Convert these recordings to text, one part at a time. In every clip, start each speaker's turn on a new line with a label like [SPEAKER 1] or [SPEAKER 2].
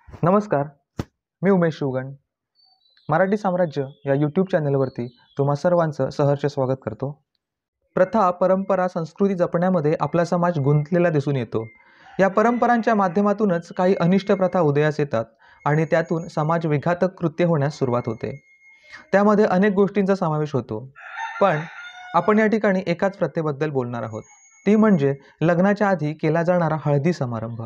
[SPEAKER 1] नमस्कार, मी उमेश शिवगण. मराठी साम्राज्य या यूट्यूब चॅनलवरती तुम्हा सर्वांचं सहर्ष स्वागत करतो. प्रथा, परंपरा, संस्कृती जपण्यामध्ये आपला समाज गुंतलेला दिसून येतो. या परंपरांच्या माध्यमातूनच काही अनिष्ट प्रथा उदयास येतात आणि त्यातून समाज विघातक कृत्य होण्यास सुरुवात होते. त्यामध्ये अनेक गोष्टींचा समावेश होतो. पण आपण या ठिकाणी एकाच प्रथेबद्दल बोलणार आहोत. ती म्हणजे लग्नाच्या आधी केला जाणारा हळदी समारंभ.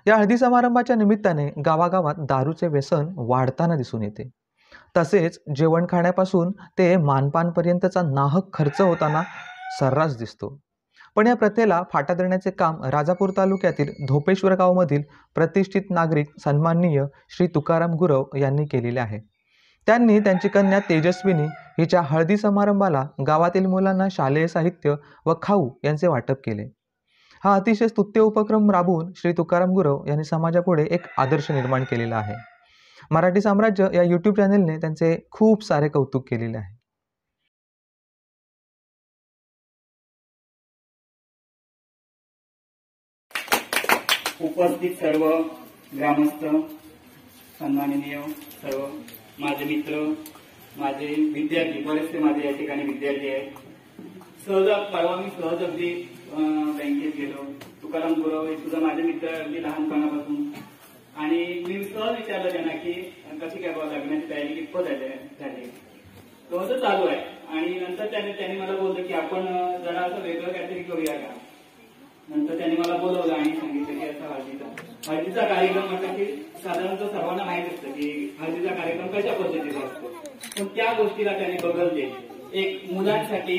[SPEAKER 1] या हळदी समारंभाच्या निमित्ताने गावागावात दारूचे व्यसन वाढताना दिसून येते. तसेच जेवण खाण्यापासून ते मानपानपर्यंतचा नाहक खर्च होताना सर्रास दिसतो. पण या प्रथेला फाटा देण्याचे काम राजापूर तालुक्यातील धोपेश्वर गावमधील प्रतिष्ठित नागरिक सन्माननीय श्री तुकाराम गुरव यांनी केलेले आहे. त्यांनी त्यांची कन्या तेजस्विनी हिच्या हळदी समारंभाला गावातील मुलांना शालेय साहित्य व खाऊ यांचे वाटप केले. हा अतिशय स्तुत्य उपक्रम राबवून श्री तुकाराम गुरव यांनी समाजापुढे एक आदर्श निर्माण केलेला आहे. मराठी साम्राज्य या यूट्यूब चॅनेलने त्यांचे खूप सारे कौतुक केलेले आहे.
[SPEAKER 2] उपस्थित सर्व ग्रामस्थ, सन्माननीय सर्व माझे मित्र, माझे विद्यार्थी, बरेचसे माझे या ठिकाणी विद्यार्थी आहेत. परवा मी सहज अगदी बँकेत गेलो. तुकाराम गुरव हे सुद्धा माझे मित्र अगदी लहानपणापासून, आणि मी सहज विचारलं त्यांना की कशी काय बाबा लग्नाची तयारी कितपत झाली. तो चालू आहे. आणि नंतर त्यांनी मला बोललं की आपण जरा असं वेगळं काहीतरी करूया का. नंतर त्यांनी मला बोलवलं आणि सांगितलं की असा हळदीचा कार्यक्रम म्हटलं की साधारणतः सर्वांना माहित असतं की हळदीचा कार्यक्रम कशा पद्धतीचा असतो. पण त्या गोष्टीला त्यांनी बदलते. एक मुलांसाठी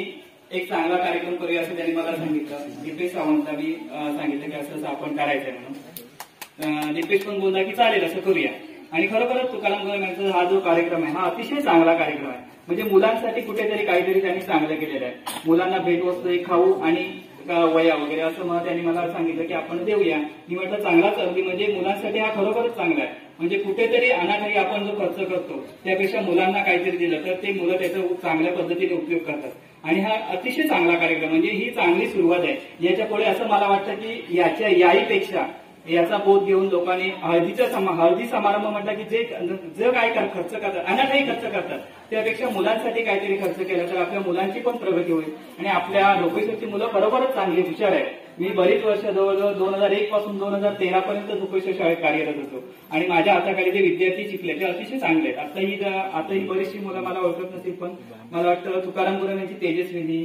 [SPEAKER 2] एक चांगला कार्यक्रम करूया असं त्यांनी मला सांगितलं. दीपेश सावंतला मी सांगितलं की असं आपण करायचंय म्हणून. दीपेश पण बोलला की चालेल असं करूया. आणि खरोखरच तुकाराम गुरव यांचा हा जो कार्यक्रम आहे हा अतिशय चांगला कार्यक्रम आहे. म्हणजे मुलांसाठी कुठेतरी काहीतरी त्यांनी चांगलं केलेलं आहे. मुलांना भेटवस्तू, खाऊ आणि वया वगैरे असं मग त्यांनी मला सांगितलं की आपण देऊया. मी म्हटलं चांगलाच अगदी, म्हणजे मुलांसाठी हा खरोखरच चांगला आहे. म्हणजे कुठेतरी अनाठाई आपण जो खर्च करतो त्यापेक्षा मुलांना काहीतरी दिलं तर ते मुलं त्याचा चांगल्या पद्धतीने उपयोग करतात. आणि हा अतिशय चांगला कार्यक्रम, म्हणजे ही चांगली सुरुवात आहे. याच्या पुढे असं मला वाटतं की याहीपेक्षा याचा बोध घेऊन लोकांनी हळदी समारंभ म्हटलं की जे काय खर्च करतात, अनाठाई खर्च करतात, त्यापेक्षा मुलांसाठी काहीतरी खर्च केला तर आपल्या मुलांची पण प्रगती होईल. आणि आपल्या धोपेश्वरची मुलं खरोखरच चांगली हुशार आहे. मी बरीच वर्ष जवळजवळ 2001 पासून 2013 पर्यंत धोपेश्वर शाळेत कार्यरत होतो. आणि माझ्या हाताखाली जे विद्यार्थी शिकले ते अतिशय चांगले आहेत. आताही बरीचशी मुलं मला ओळखत नसतील, पण मला वाटतं तुकाराम गुरव यांची तेजस्विनी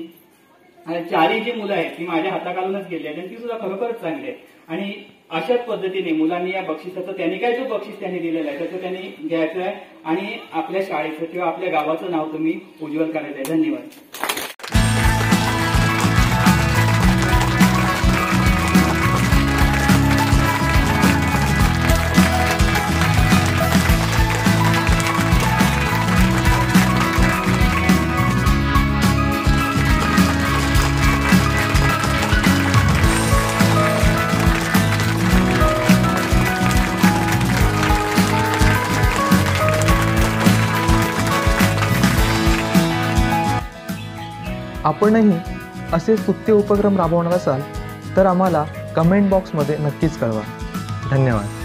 [SPEAKER 2] आणि चारही जी मुलं आहेत ती माझ्या हाताखालूनच गेली आहेत. ती सुद्धा खरोखरच चांगली आहे. आणि अशाच पद्धतीने मुलांनी या बक्षिसाचं, त्यांनी काय जो बक्षीस त्यांनी दिलेलं आहे त्याचं त्यांनी घ्यायचं आहे आणि आपल्या शाळेचं किंवा आपल्या गावाचं नाव तुम्ही उज्ज्वल करायचं आहे. धन्यवाद.
[SPEAKER 1] आपणही असे स्तुत्य उपक्रम राबवणार असाल तर आम्हाला कमेंट बॉक्समध्ये नक्कीच कळवा. धन्यवाद.